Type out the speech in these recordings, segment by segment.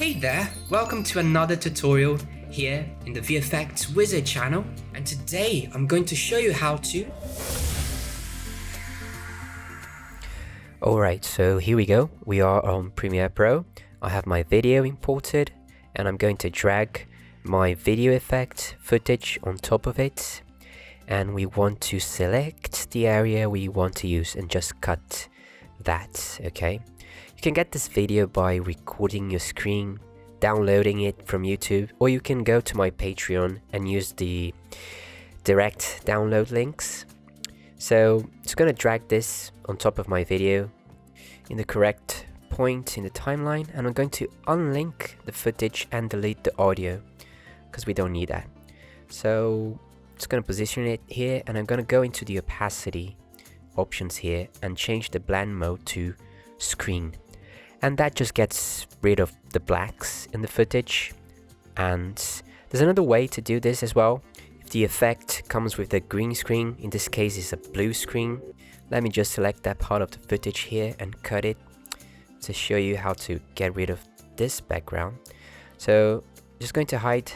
Hey there, welcome to another tutorial here in the VFX Wizard channel, and today I'm going to show you how to... Alright, so here we go. We are on Premiere Pro. I have my video imported and I'm going to drag my video effect footage on top of it, and we want to select the area we want to use and just cut that. Okay, you can get this video by recording your screen, downloading it from YouTube, or you can go to my Patreon and use the direct download links. So it's going to drag this on top of my video in the correct point in the timeline, and I'm going to unlink the footage and delete the audio because we don't need that. So it's going to position it here, and I'm going to go into the opacity options here and change the blend mode to screen, and that just gets rid of the blacks in the footage. And there's another way to do this as well. If the effect comes with a green screen, in this case it's a blue screen, let me just select that part of the footage here and cut it to show you how to get rid of this background. So just going to hide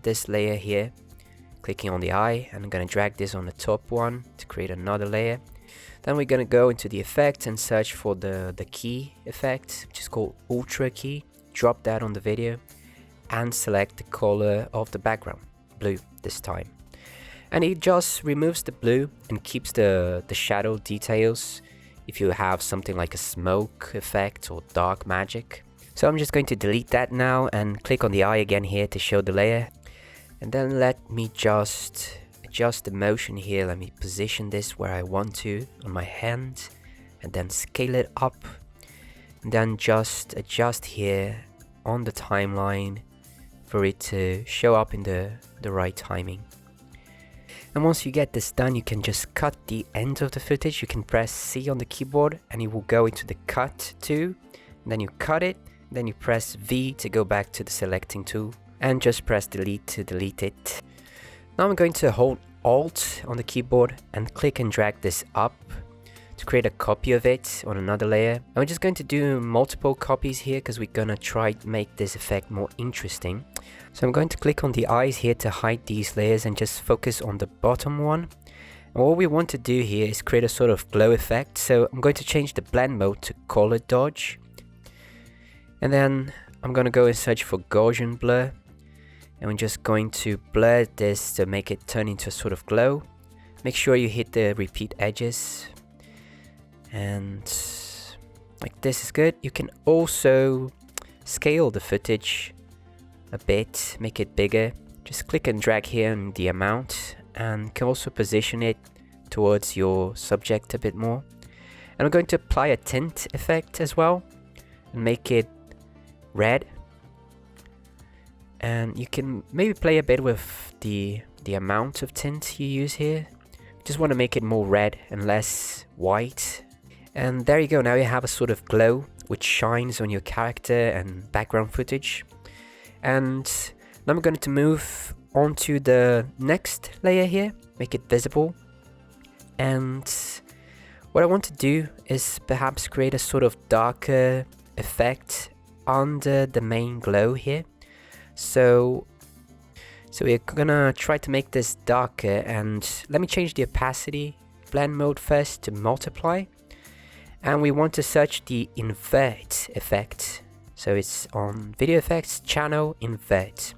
this layer here, clicking on the eye, and I'm going to drag this on the top one to create another layer. Then we're going to go into the effect and search for the key effect, which is called ultra key. Drop that on the video and select the color of the background, blue this time. And it just removes the blue and keeps the shadow details if you have something like a smoke effect or dark magic. So I'm just going to delete that now and click on the eye again here to show the layer. And then let me just adjust the motion here. Let me position this where I want to on my hand and then scale it up, and then just adjust here on the timeline for it to show up in the right timing. And once you get this done, you can just cut the end of the footage. You can press C on the keyboard and it will go into the cut tool, and then you cut it, then you press V to go back to the selecting tool, and just press delete to delete it. Now I'm going to hold Alt on the keyboard and click and drag this up to create a copy of it on another layer. And we're just going to do multiple copies here because we're gonna try to make this effect more interesting. So I'm going to click on the eyes here to hide these layers and just focus on the bottom one. And what we want to do here is create a sort of glow effect. So I'm going to change the blend mode to color dodge. And then I'm going to go and search for Gaussian blur. And we're just going to blur this to make it turn into a sort of glow. Make sure you hit the repeat edges. And like this is good. You can also scale the footage a bit, make it bigger. Just click and drag here on the amount, and can also position it towards your subject a bit more. And I'm going to apply a tint effect as well and make it red. And you can maybe play a bit with the amount of tint you use here. Just want to make it more red and less white. And there you go, now you have a sort of glow which shines on your character and background footage. And now I'm going to move on to the next layer here, make it visible. And what I want to do is perhaps create a sort of darker effect under the main glow here. So we're gonna try to make this darker, and let me change the opacity blend mode first to multiply. And we want to search the invert effect. So it's on video effects, channel, invert.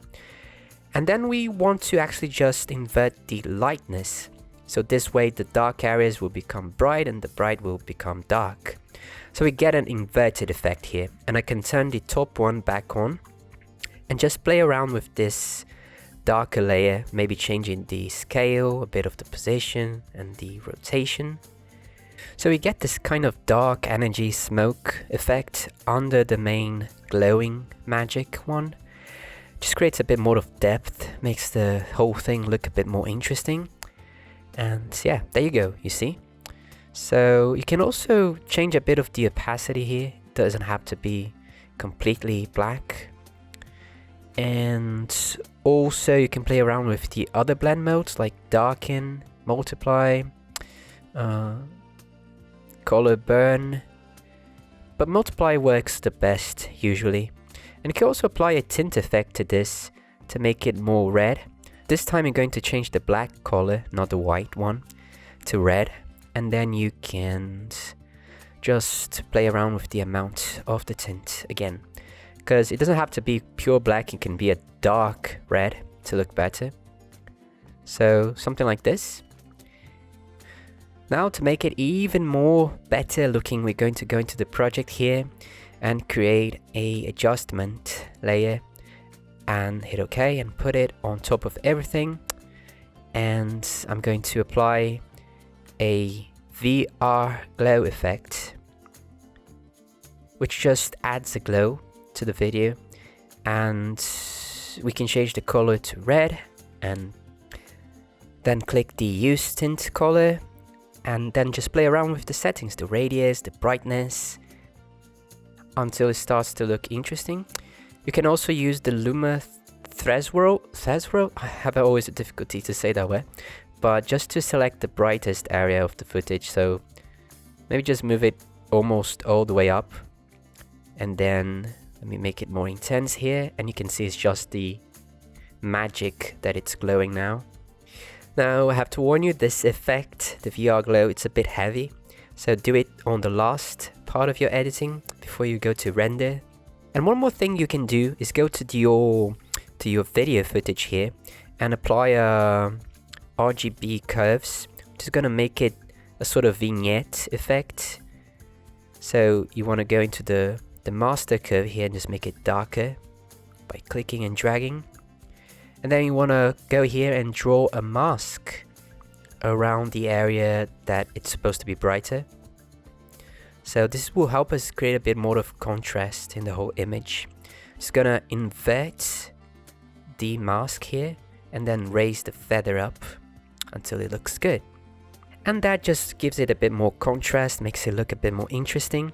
And then we want to actually just invert the lightness. So this way the dark areas will become bright and the bright will become dark. So we get an inverted effect here. And I can turn the top one back on and just play around with this darker layer, maybe changing the scale, a bit of the position and the rotation. So we get this kind of dark energy smoke effect under the main glowing magic one. Just creates a bit more of depth, makes the whole thing look a bit more interesting. And yeah, there you go, you see. So you can also change a bit of the opacity here. It doesn't have to be completely black. And also you can play around with the other blend modes like darken, multiply, color burn, but multiply works the best usually. And you can also apply a tint effect to this to make it more red. This time you're going to change the black color, not the white one, to red. And then you can just play around with the amount of the tint again. Because it doesn't have to be pure black, it can be a dark red to look better. So something like this. Now to make it even more better looking, we're going to go into the project here and create a adjustment layer and hit OK and put it on top of everything. And I'm going to apply a VR glow effect, which just adds a glow to the video, and we can change the color to red and then click the use tint color and then just play around with the settings, the radius, the brightness, until it starts to look interesting. You can also use the Luma threshold. I have always a difficulty to say that word, but just to select the brightest area of the footage. So maybe just move it almost all the way up, and then let me make it more intense here, and you can see it's just the magic that it's glowing now. Now I have to warn you, this effect, the VR glow, it's a bit heavy, so do it on the last part of your editing before you go to render. And one more thing you can do is go to your video footage here and apply a RGB curves, which is going to make it a sort of vignette effect. So you want to go into the master curve here and just make it darker by clicking and dragging. And then you want to go here and draw a mask around the area that it's supposed to be brighter. So this will help us create a bit more of contrast in the whole image. It's gonna invert the mask here and then raise the feather up until it looks good. And that just gives it a bit more contrast, makes it look a bit more interesting.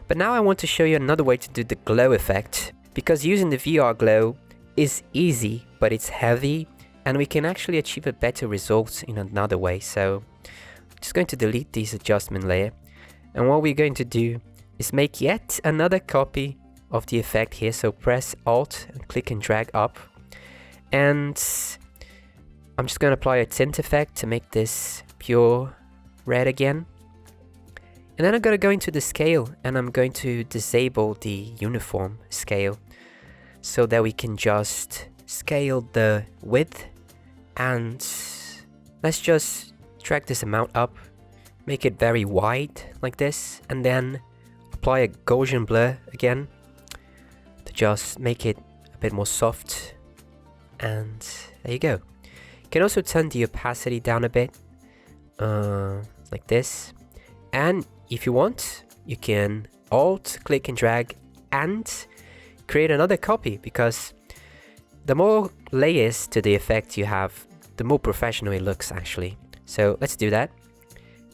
But now I want to show you another way to do the glow effect, because using the VR glow is easy, but it's heavy, and we can actually achieve a better result in another way. So I'm just going to delete this adjustment layer, and what we're going to do is make yet another copy of the effect here. So press Alt and click and drag up, and I'm just going to apply a tint effect to make this pure red again. And then I'm going to go into the scale, and I'm going to disable the uniform scale so that we can just scale the width. And let's just drag this amount up, make it very wide like this, and then apply a Gaussian blur again to just make it a bit more soft. And there you go. You can also turn the opacity down a bit, like this. And if you want, you can Alt, click and drag and create another copy, because the more layers to the effect you have, the more professional it looks actually. So let's do that.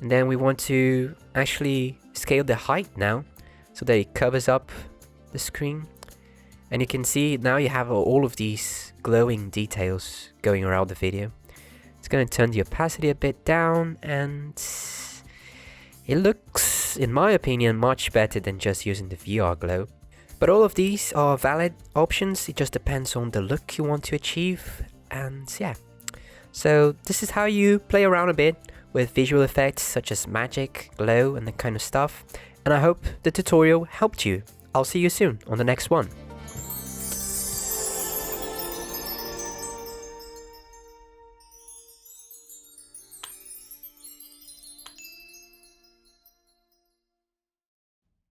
And then we want to actually scale the height now so that it covers up the screen. And you can see now you have all of these glowing details going around the video. It's going to turn the opacity a bit down, and it looks, in my opinion, much better than just using the VR glow. But all of these are valid options, it just depends on the look you want to achieve. And yeah, so this is how you play around a bit with visual effects such as magic, glow and that kind of stuff. And I hope the tutorial helped you. I'll see you soon on the next one.